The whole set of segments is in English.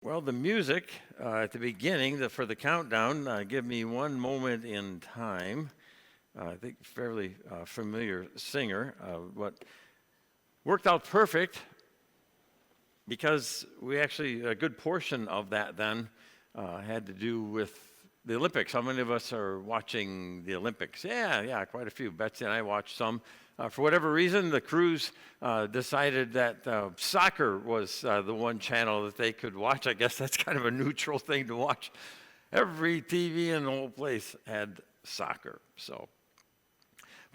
Well, the music at the beginning, for the countdown, give me one moment in time. I think fairly familiar singer. What worked out perfect because we actually, a good portion of that then had to do with the Olympics. How many of us are watching the Olympics? Yeah, quite a few. Betsy and I watched some. For whatever reason, the crews decided that soccer was the one channel that they could watch. I guess that's kind of a neutral thing to watch. Every TV in the whole place had soccer.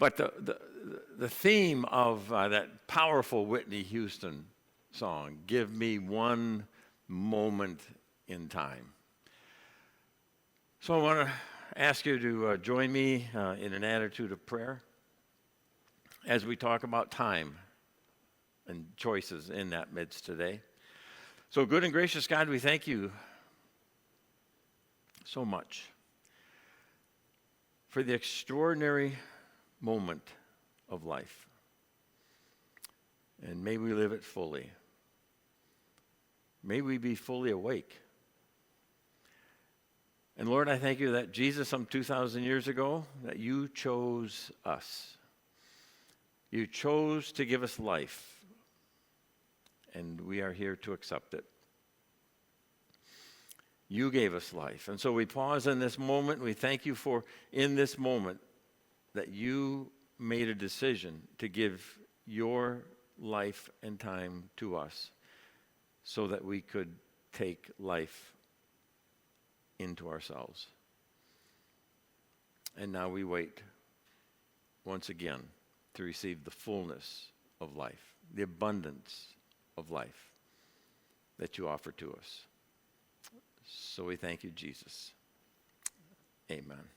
But the theme of that powerful Whitney Houston song, "Give Me One Moment in Time." So I want to ask you to join me in an attitude of prayer as we talk about time and choices in that midst today. So, good and gracious God, we thank you so much for the extraordinary moment of life. And may we live it fully. May we be fully awake. And Lord, I thank you that Jesus, some 2,000 years ago, that you chose us. You chose to give us life, and we are here to accept it. You gave us life, and so we pause in this moment. We thank you for, in this moment, that you made a decision to give your life and time to us so that we could take life into ourselves. And now we wait once again to receive the fullness of life, the abundance of life that you offer to us. So we thank you, Jesus. Amen.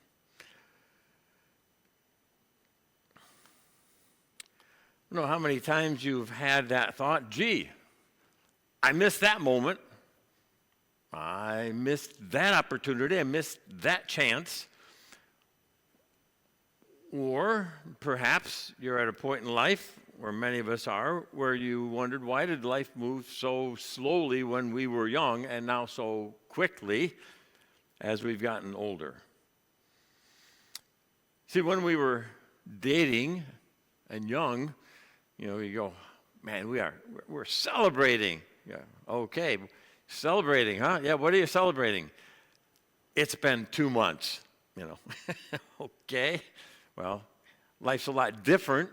I don't know how many times you've had that thought, gee, I missed that moment. I missed that opportunity. I missed that chance. Or perhaps you're at a point in life, where many of us are, where you wondered, why did life move so slowly when we were young and now so quickly as we've gotten older? See, when we were dating and young, you go, man, we're celebrating. Yeah, okay, celebrating, huh? Yeah, what are you celebrating? It's been 2 months, Okay. Well, life's a lot different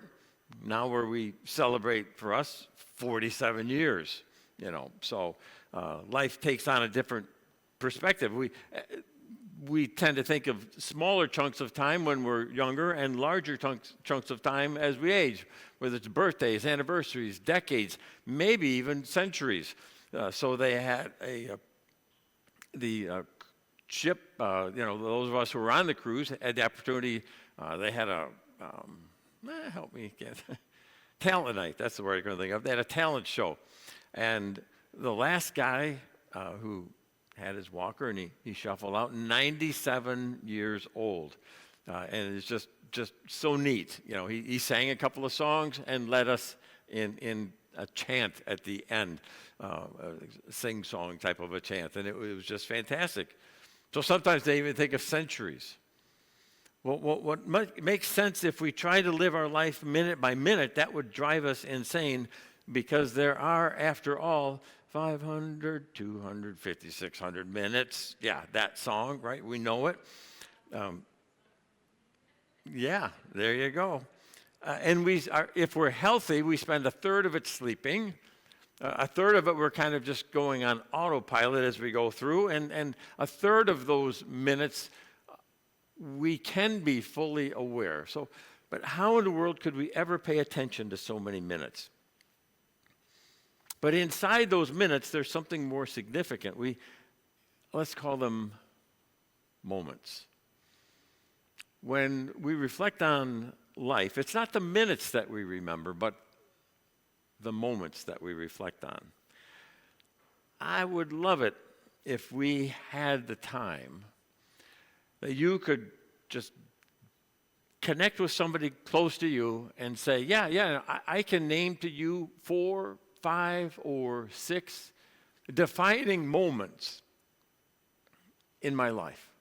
now where we celebrate, for us, 47 years, So life takes on a different perspective. We tend to think of smaller chunks of time when we're younger and larger chunks of time as we age, whether it's birthdays, anniversaries, decades, maybe even centuries. So they had the ship, those of us who were on the cruise had the opportunity. They had help me get, talent night, that's the word I'm going to think of. They had a talent show. And the last guy who had his walker and he shuffled out, 97 years old. And it's just so neat. He sang a couple of songs and led us in a chant at the end, a sing-song type of a chant. And it was just fantastic. So sometimes they even think of centuries. Well, what makes sense if we try to live our life minute by minute, that would drive us insane because there are, after all, 500, 250, 600 minutes. Yeah, that song, right? We know it. Yeah, there you go. And if we're healthy, we spend a third of it sleeping. A third of it we're kind of just going on autopilot as we go through. And a third of those minutes we can be fully aware. But how in the world could we ever pay attention to so many minutes? But inside those minutes, there's something more significant. Let's call them moments. When we reflect on life, it's not the minutes that we remember, but the moments that we reflect on. I would love it if we had the time that you could just connect with somebody close to you and say, yeah, I can name to you 4, 5, or 6 defining moments in my life.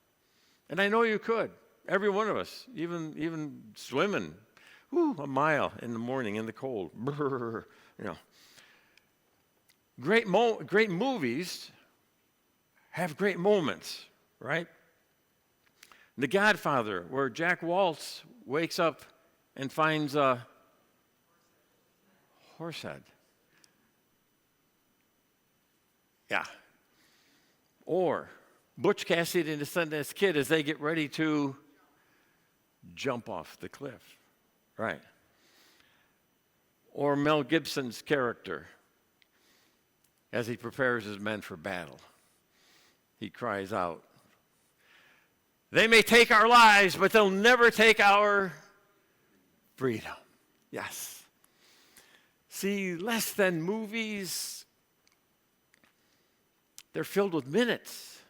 And I know you could, every one of us, even swimming, a mile in the morning in the cold. Brrr, you know. Great movies have great moments, right? The Godfather, where Jack Waltz wakes up and finds a horse head. Yeah. Or Butch Cassidy and the Sundance Kid as they get ready to jump off the cliff. Right. Or Mel Gibson's character as he prepares his men for battle. He cries out, "They may take our lives, but they'll never take our freedom." Yes. See, less than movies, they're filled with minutes,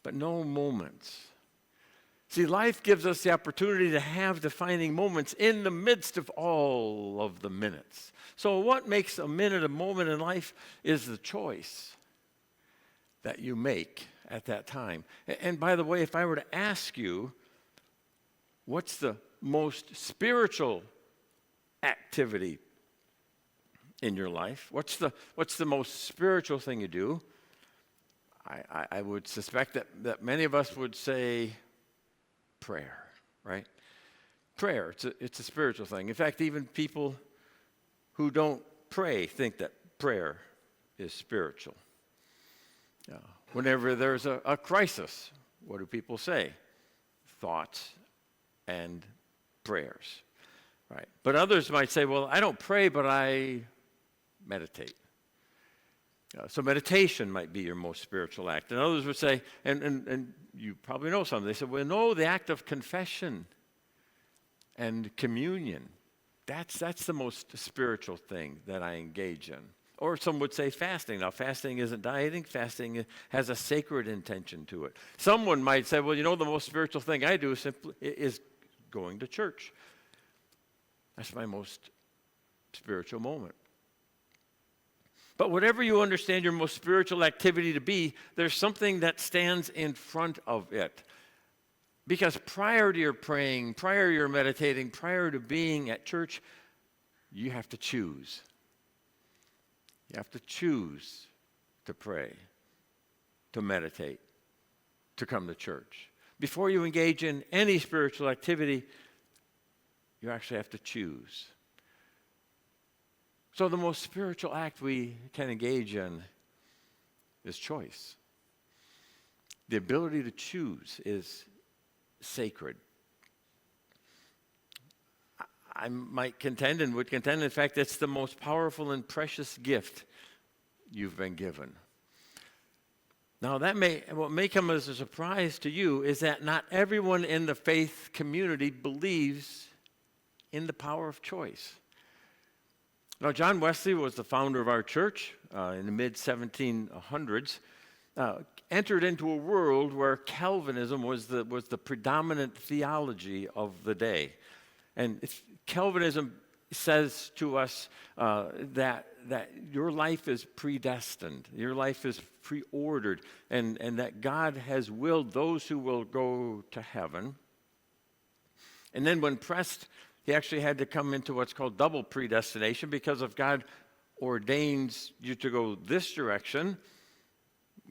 but no moments. See, life gives us the opportunity to have defining moments in the midst of all of the minutes. So what makes a minute a moment in life is the choice that you make at that time. And by the way, if I were to ask you, what's the most spiritual activity in your life? What's the most spiritual thing you do? I would suspect that many of us would say prayer, right? Prayer, it's a spiritual thing. In fact, even people who don't pray think that prayer is spiritual. Whenever there's a crisis, what do people say? Thoughts and prayers, right? But others might say, well, I don't pray, but I meditate. So meditation might be your most spiritual act. And others would say, and you probably know some, they said, well, no, the act of confession and communion, that's the most spiritual thing that I engage in. Or some would say fasting. Now, fasting isn't dieting. Fasting has a sacred intention to it. Someone might say, well, the most spiritual thing I do is going to church. That's my most spiritual moment. But whatever you understand your most spiritual activity to be, there's something that stands in front of it. Because prior to your praying, prior to your meditating, prior to being at church, you have to choose. You have to choose to pray, to meditate, to come to church. Before you engage in any spiritual activity, you actually have to choose. So the most spiritual act we can engage in is choice. The ability to choose is sacred. I might contend and would contend, in fact, it's the most powerful and precious gift you've been given. Now, what may come as a surprise to you is that not everyone in the faith community believes in the power of choice. Now, John Wesley was the founder of our church in the mid-1700s, entered into a world where Calvinism was the predominant theology of the day. And Calvinism says to us that your life is predestined, your life is preordered, and that God has willed those who will go to heaven. And then when pressed, he actually had to come into what's called double predestination, because if God ordains you to go this direction,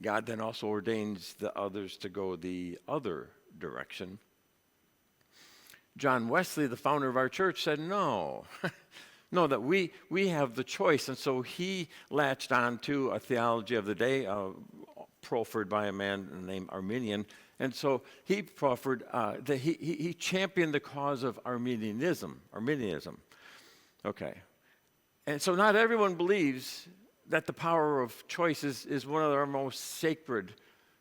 God then also ordains the others to go the other direction. John Wesley, the founder of our church, said no, that we have the choice. And so he latched on to a theology of the day, proffered by a man named Arminian. And so he proffered, that he championed the cause of Arminianism. Okay. And so not everyone believes that the power of choice is one of our most sacred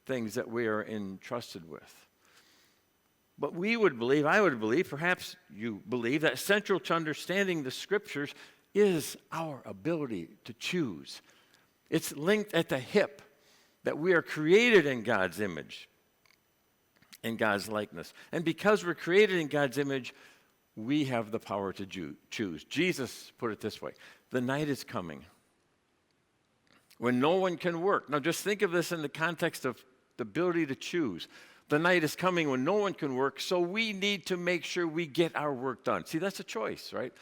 things that we are entrusted with. But I would believe, perhaps you believe, that central to understanding the Scriptures is our ability to choose. It's linked at the hip that we are created in God's image, in God's likeness. And because we're created in God's image, we have the power to choose. Jesus put it this way: the night is coming when no one can work. Now just think of this in the context of the ability to choose. The night is coming when no one can work, so we need to make sure we get our work done. See, that's a choice, right?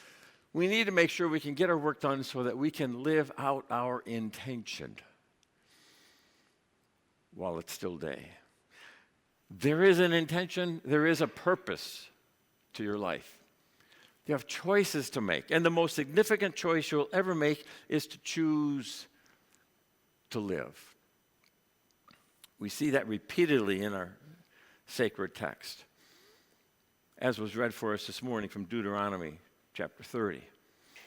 We need to make sure we can get our work done so that we can live out our intention while it's still day. There is an intention, there is a purpose to your life. You have choices to make, and the most significant choice you'll ever make is to choose to live. We see that repeatedly in our sacred text, as was read for us this morning from Deuteronomy chapter 30.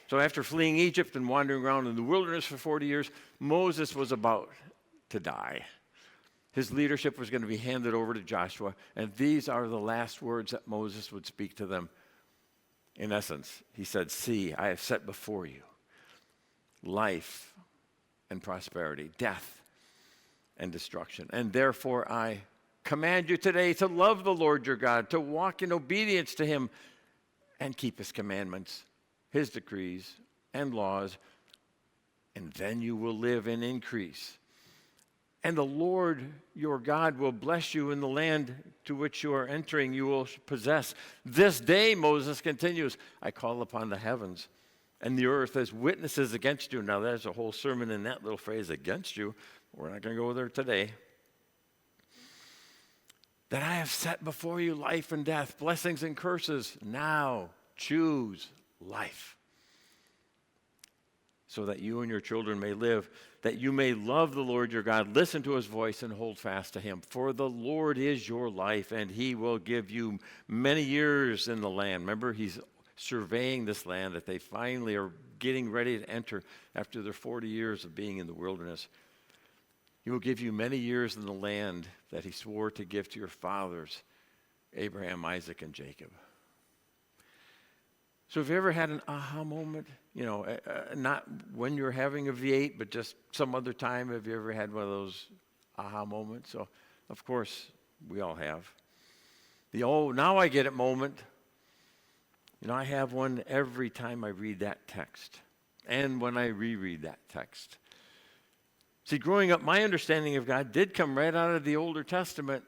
So after fleeing Egypt and wandering around in the wilderness for 40 years, Moses was about to die. His leadership was going to be handed over to Joshua, and these are the last words that Moses would speak to them. In essence, he said, "See, I have set before you life and prosperity, death and destruction. And therefore I command you today to love the Lord your God, to walk in obedience to him and keep his commandments, his decrees and laws, and then you will live and increase. And the Lord your God will bless you in the land to which you are entering, you will possess. This day," Moses continues, "I call upon the heavens and the earth as witnesses against you." Now there's a whole sermon in that little phrase, against you. We're not going to go there today. "That I have set before you life and death, blessings and curses. Now choose life, so that you and your children may live, that you may love the Lord your God, listen to his voice, and hold fast to him. For the Lord is your life, and he will give you many years in the land." Remember, he's surveying this land that they finally are getting ready to enter after their 40 years of being in the wilderness. "He will give you many years in the land that he swore to give to your fathers, Abraham, Isaac, and Jacob." So have you ever had an aha moment? You know, not when you're having a V8, but just some other time. Have you ever had one of those aha moments? So, of course, we all have. The "oh, now I get it" moment. You know, I have one every time I read that text and when I reread that text. See, growing up, my understanding of God did come right out of the Older Testament.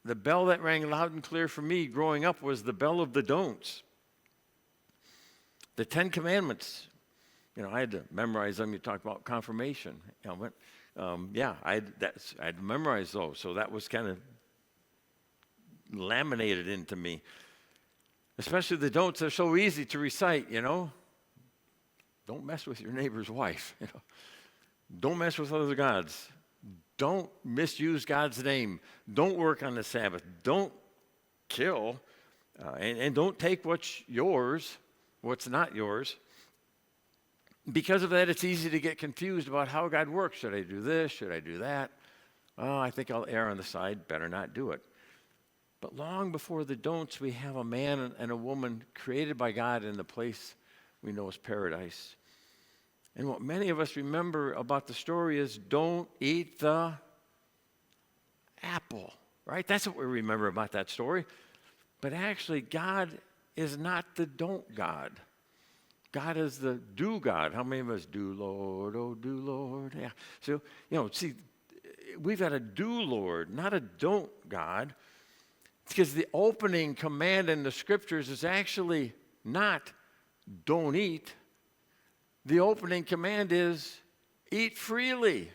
The bell that rang loud and clear for me growing up was the bell of the don'ts. The 10 Commandments. You know, I had to memorize them. You talk about confirmation. You know, I had memorized those. So that was kind of laminated into me. Especially the don'ts. They're so easy to recite, you know. Don't mess with your neighbor's wife. You know. Don't mess with other gods. Don't misuse God's name. Don't work on the Sabbath. Don't kill. And don't take what's yours, what's not yours. Because of that, it's easy to get confused about how God works. Should I do this? Should I do that? Oh, I think I'll err on the side, better not do it. But long before the don'ts, we have a man and a woman created by God in the place we know as paradise. And what many of us remember about the story is don't eat the apple, right? That's what we remember about that story. But actually, God is not the don't God. God is the do God. How many of us do, Lord, oh, do, Lord? Yeah. So, you know, see, we've got a do, Lord, not a don't God. It's because the opening command in the scriptures is actually not don't eat. The opening command is eat freely.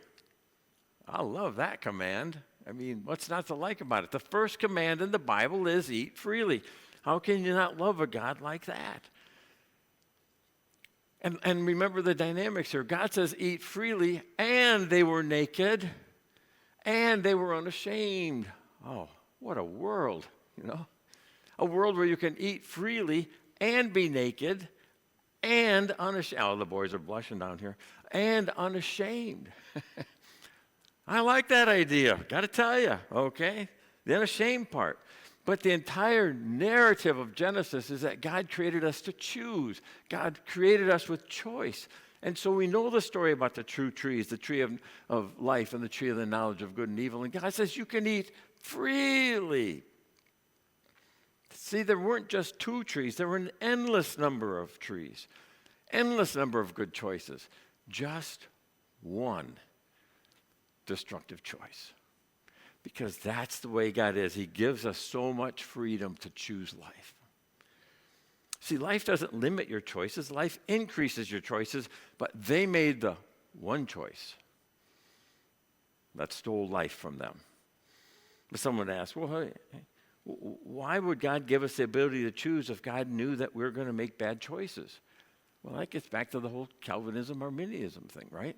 I love that command. I mean, what's not to like about it? The first command in the Bible is eat freely. How can you not love a God like that? And remember the dynamics here. God says eat freely, and they were naked, and they were unashamed. Oh, what a world, you know? A world where you can eat freely and be naked and unashamed. Oh, the boys are blushing down here. And unashamed. I like that idea, got to tell you, okay? The unashamed part. But the entire narrative of Genesis is that God created us to choose. God created us with choice. And so we know the story about the true trees, the tree of life and the tree of the knowledge of good and evil. And God says you can eat freely. See, there weren't just 2 trees. There were an endless number of trees, endless number of good choices. Just one destructive choice. Because that's the way God is. He gives us so much freedom to choose life. See, life doesn't limit your choices. Life increases your choices, but they made the one choice that stole life from them. But someone asked, well, hey, why would God give us the ability to choose if God knew that we're going to make bad choices? Well, that gets back to the whole Calvinism, Arminianism thing, right?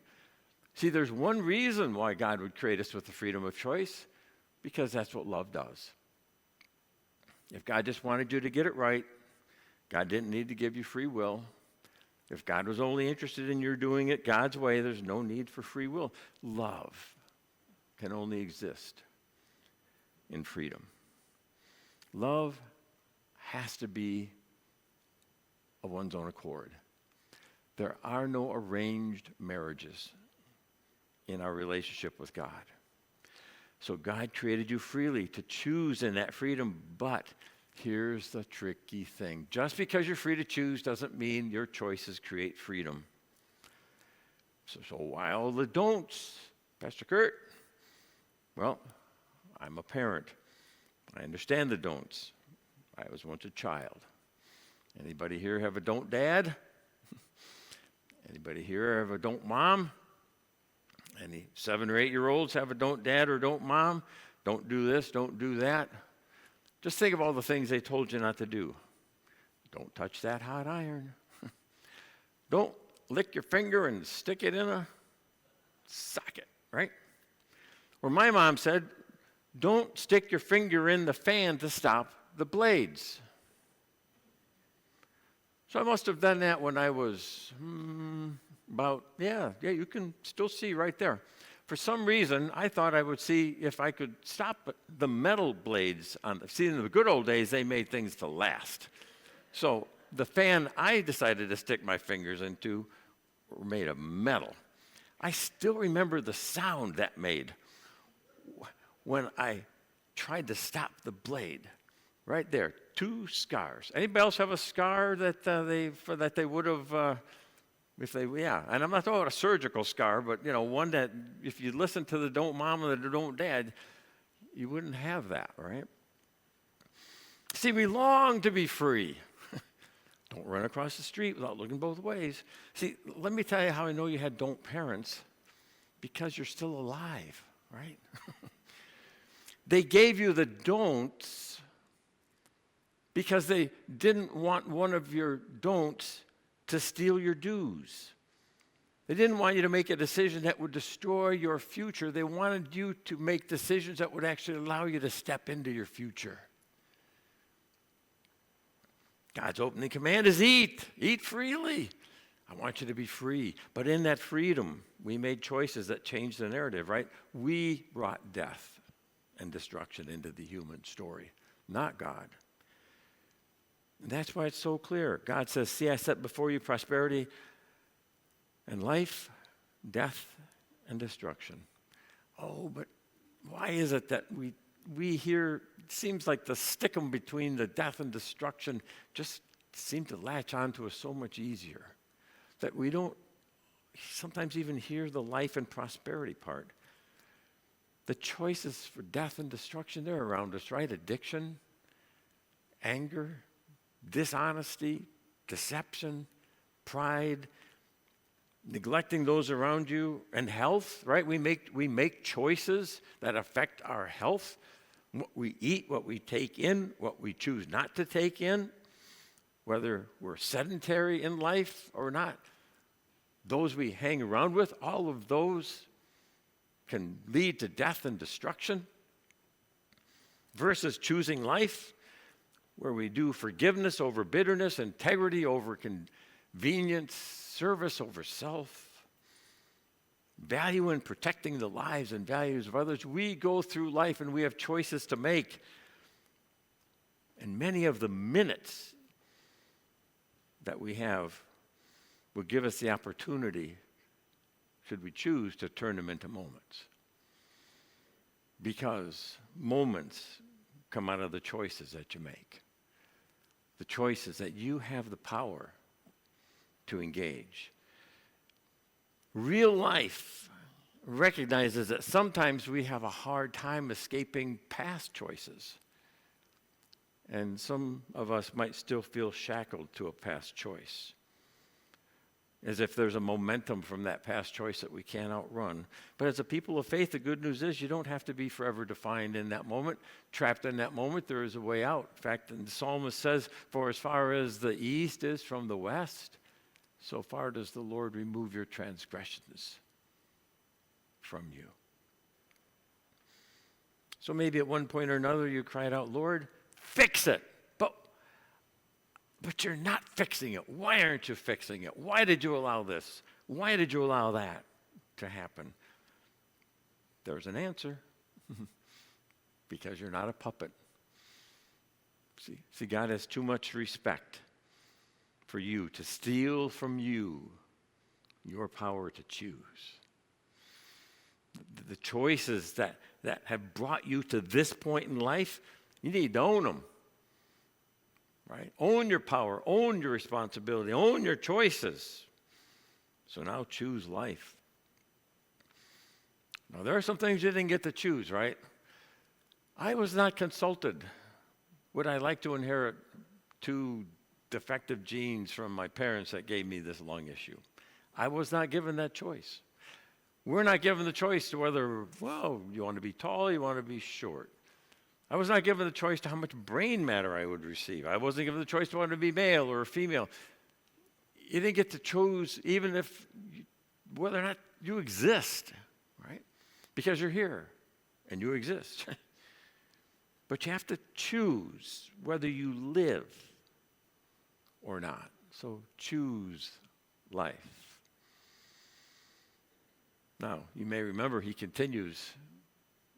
See, there's one reason why God would create us with the freedom of choice, because that's what love does. If God just wanted you to get it right, God didn't need to give you free will. If God was only interested in your doing it God's way, there's no need for free will. Love can only exist in freedom. Love has to be of one's own accord. There are no arranged marriages in our relationship with God. So God created you freely to choose in that freedom, but here's the tricky thing. Just because you're free to choose doesn't mean your choices create freedom. So why all the don'ts, Pastor Kurt? Well, I'm a parent. I understand the don'ts. I was once a child. Anybody here have a don't dad? Anybody here have a don't mom? Any 7 or 8 year olds have a don't dad or don't mom? Don't do this, don't do that. Just think of all the things they told you not to do. Don't touch that hot iron. Don't lick your finger and stick it in a socket, right? Or my mom said, don't stick your finger in the fan to stop the blades. So I must have done that when I was you can still see right there. For some reason, I thought I would see if I could stop the metal blades. See, in the good old days, they made things to last. So the fan I decided to stick my fingers into were made of metal. I still remember the sound that made when I tried to stop the blade. Right there, 2 scars. Anybody else have a scar that they would have, and I'm not talking about a surgical scar, but one that if you listen to the don't mom and the don't dad, you wouldn't have that, right? See, we long to be free. Don't run across the street without looking both ways. See, let me tell you how I know you had don't parents, because you're still alive, right? They gave you the don'ts because they didn't want one of your don'ts to steal your do's. They didn't want you to make a decision that would destroy your future. They wanted you to make decisions that would actually allow you to step into your future. God's opening command is eat. Eat freely. I want you to be free. But in that freedom, we made choices that changed the narrative, right? We brought death and destruction into the human story, not God. And that's why it's so clear. God says, see, I set before you prosperity and life, death, and destruction. Oh, but why is it that we hear, it seems like the stickum between the death and destruction just seem to latch onto us so much easier that we don't sometimes even hear the life and prosperity part. The choices for death and destruction, they're around us, right? Addiction, anger, dishonesty, deception, pride, neglecting those around you, and health, right? We make choices that affect our health. What we eat, what we take in, what we choose not to take in, whether we're sedentary in life or not. Those we hang around with, all of those can lead to death and destruction. Versus choosing life, where we do forgiveness over bitterness, integrity over convenience, service over self, value in protecting the lives and values of others. We go through life and we have choices to make. And many of the minutes that we have will give us the opportunity, should we choose, to turn them into moments. Because moments come out of the choices that you make. The choices that you have the power to engage. Real life, recognizes that sometimes we have a hard time escaping past choices. And some of us might still feel shackled to a past choice, as if there's a momentum from that past choice that we can't outrun. But as a people of faith, the good news is you don't have to be forever defined in that moment, trapped in that moment. There is a way out. In fact, the psalmist says, for as far as the east is from the west, so far does the Lord remove your transgressions from you. So maybe at one point or another you cried out, Lord, fix it. But you're not fixing it. Why aren't you fixing it? Why did you allow this? Why did you allow that to happen? There's an answer. Because you're not a puppet. See, God has too much respect for you to steal from you your power to choose. The choices that have brought you to this point in life, you need to own them. Right? Own your power, own your responsibility, own your choices. So now choose life. Now, there are some things you didn't get to choose, right? I was not consulted. Would I like to inherit 2 defective genes from my parents that gave me this lung issue? I was not given that choice. We're not given the choice to whether, well, you want to be tall, you want to be short. I was not given the choice to how much brain matter I would receive. I wasn't given the choice to whether to be male or female. You didn't get to choose even whether or not you exist, right? Because you're here and you exist. But you have to choose whether you live or not. So choose life. Now, you may remember he continues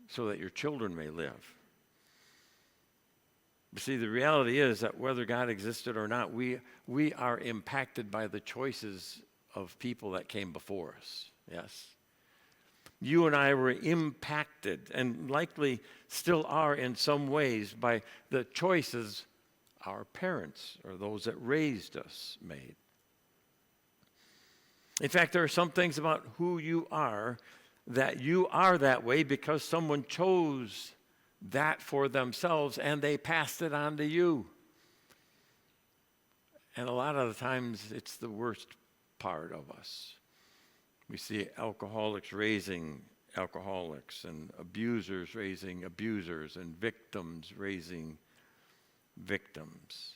so that your children may live. But see, the reality is that whether God existed or not, we are impacted by the choices of people that came before us. Yes? You and I were impacted, and likely still are in some ways, by the choices our parents or those that raised us made. In fact, there are some things about who you are that way because someone chose that for themselves and they passed it on to you. And a lot of the times it's the worst part of us. We see alcoholics raising alcoholics, and abusers raising abusers, and victims raising victims.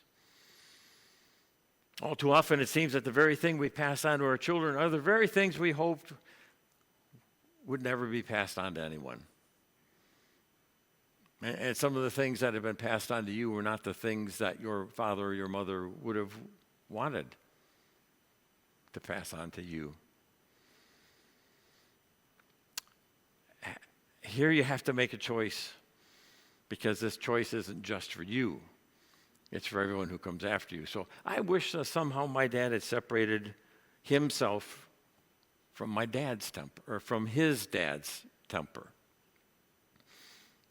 All too often it seems that the very thing we pass on to our children are the very things we hoped would never be passed on to anyone. And some of the things that have been passed on to you were not the things that your father or your mother would have wanted to pass on to you. Here you have to make a choice, because this choice isn't just for you. It's for everyone who comes after you. So I wish that somehow my dad had separated himself from my dad's temper, or from his dad's temper.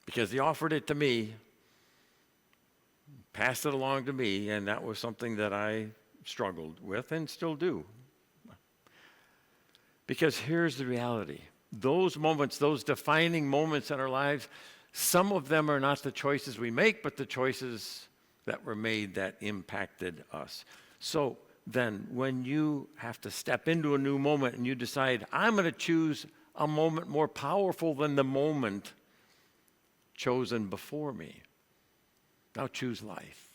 Because he offered it to me, passed it along to me, and that was something that I struggled with and still do. Because here's the reality. Those moments, those defining moments in our lives, some of them are not the choices we make, but the choices that were made that impacted us. So then when you have to step into a new moment and you decide, I'm going to choose a moment more powerful than the moment chosen before me. Now choose life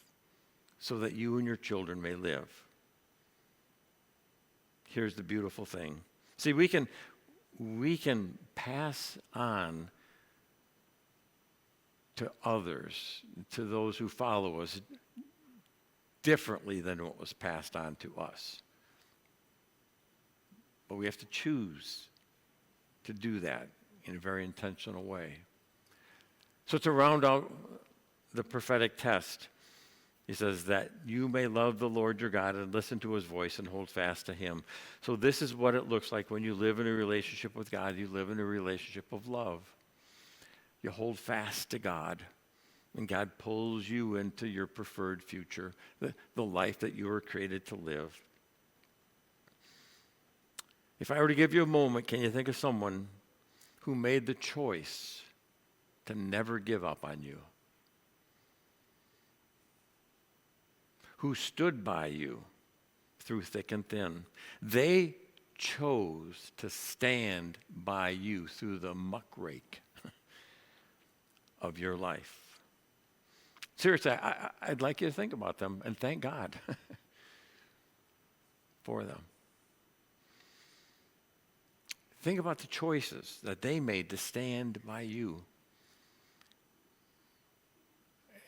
so that you and your children may live. Here's the beautiful thing. See, we can pass on to others, to those who follow us, differently than what was passed on to us. But we have to choose to do that in a very intentional way. So to round out the prophetic test, he says that you may love the Lord your God and listen to his voice and hold fast to him. So this is what it looks like when you live in a relationship with God. You live in a relationship of love. You hold fast to God, and God pulls you into your preferred future, the life that you were created to live. If I were to give you a moment, can you think of someone who made the choice to never give up on you, who stood by you through thick and thin. They chose to stand by you through the muckrake of your life. Seriously, I'd like you to think about them and thank God for them. Think about the choices that they made to stand by you.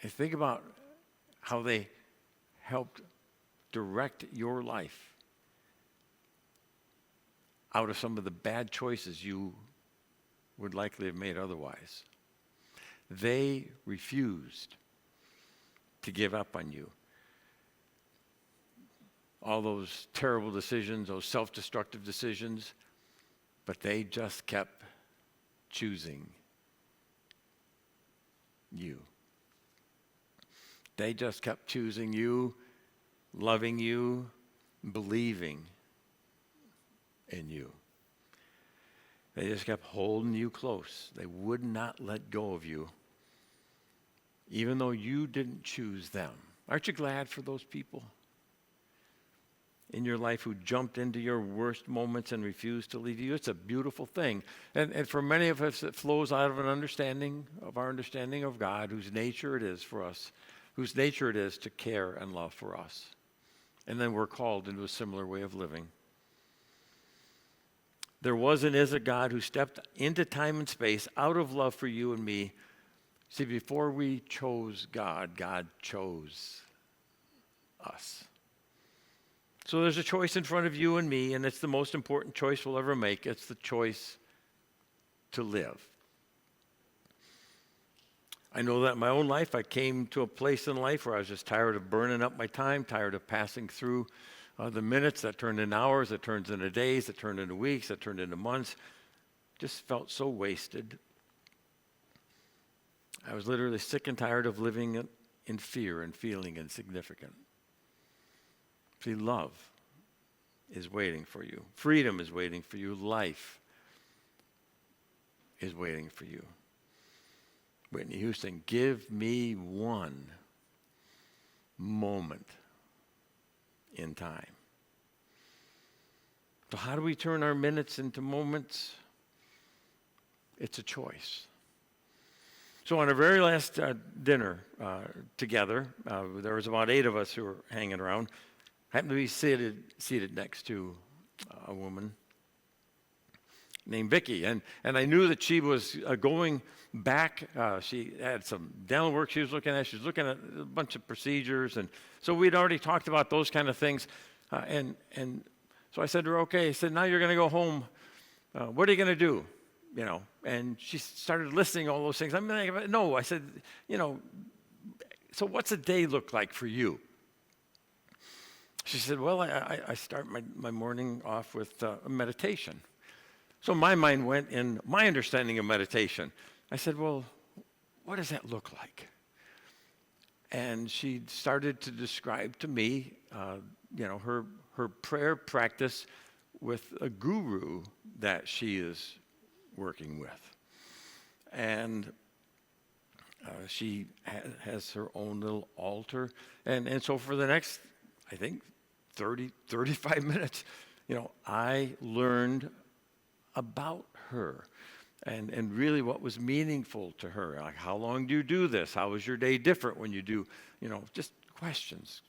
And think about how they helped direct your life out of some of the bad choices you would likely have made otherwise. They refused to give up on you. All those terrible decisions, those self-destructive decisions, but they just kept choosing you. They just kept choosing you, loving you, believing in you. They just kept holding you close. They would not let go of you, even though you didn't choose them. Aren't you glad for those people in your life who jumped into your worst moments and refused to leave you? It's a beautiful thing. And for many of us, it flows out of an understanding of our understanding of God, whose nature it is for us, whose nature it is to care and love for us. And then we're called into a similar way of living. There was and is a God who stepped into time and space out of love for you and me. See, before we chose God, God chose us. So there's a choice in front of you and me, and it's the most important choice we'll ever make. It's the choice to live. I know that in my own life, I came to a place in life where I was just tired of burning up my time, tired of passing through the minutes that turned into hours, that turned into days, that turned into weeks, that turned into months. Just felt so wasted. I was literally sick and tired of living in fear and feeling insignificant. See, love is waiting for you. Freedom is waiting for you. Life is waiting for you. Whitney Houston, give me one moment in time. So how do we turn our minutes into moments? It's a choice. So on our very last dinner together, there was about 8 of us who were hanging around. Happened to be seated next to a woman named Vicki, and I knew that she was going back. She had some dental work she was looking at. She was looking at a bunch of procedures, and so we'd already talked about those kind of things. And so I said to her, "Okay," I said, "now you're going to go home. What are you going to do?" You know, and she started listing all those things. I'm like, "No," I said, "You know, so what's a day look like for you?" She said, "Well, I start my morning off with a meditation." So my mind went in my understanding of meditation. I said, "Well, what does that look like?" And she started to describe to me, her prayer practice with a guru that she is working with. And she has her own little altar. And so for the next, I think, 35 minutes, I learned about her and really what was meaningful to her. Like, how long do you do this? How is your day different when you do, just questions.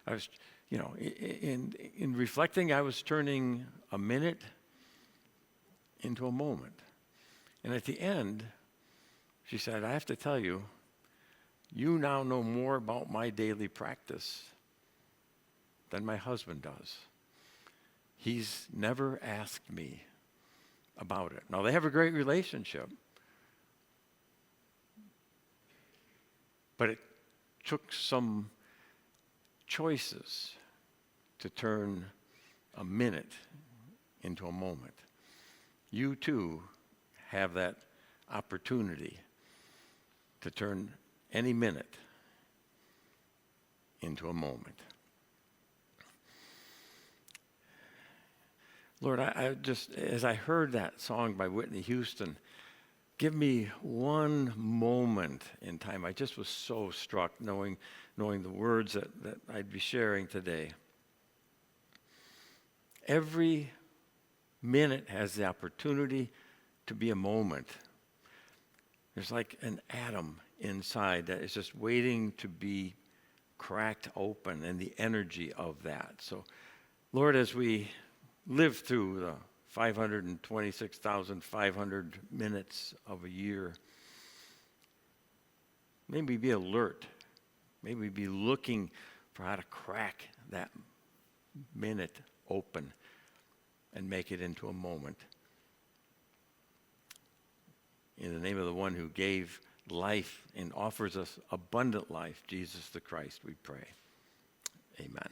I was, in reflecting, I was turning a minute into a moment. And at the end, she said, "I have to tell you, you now know more about my daily practice than my husband does. He's never asked me about it." Now, they have a great relationship, but it took some choices to turn a minute into a moment. You too have that opportunity to turn any minute into a moment. Lord, I just, as I heard that song by Whitney Houston, give me one moment in time. I just was so struck knowing the words that I'd be sharing today. Every minute has the opportunity to be a moment. There's like an atom inside that is just waiting to be cracked open, and the energy of that. So, Lord, as we live through the 526,500 minutes of a year, may we be alert. May we be looking for how to crack that minute open and make it into a moment. In the name of the one who gave life and offers us abundant life, Jesus the Christ, we pray. Amen.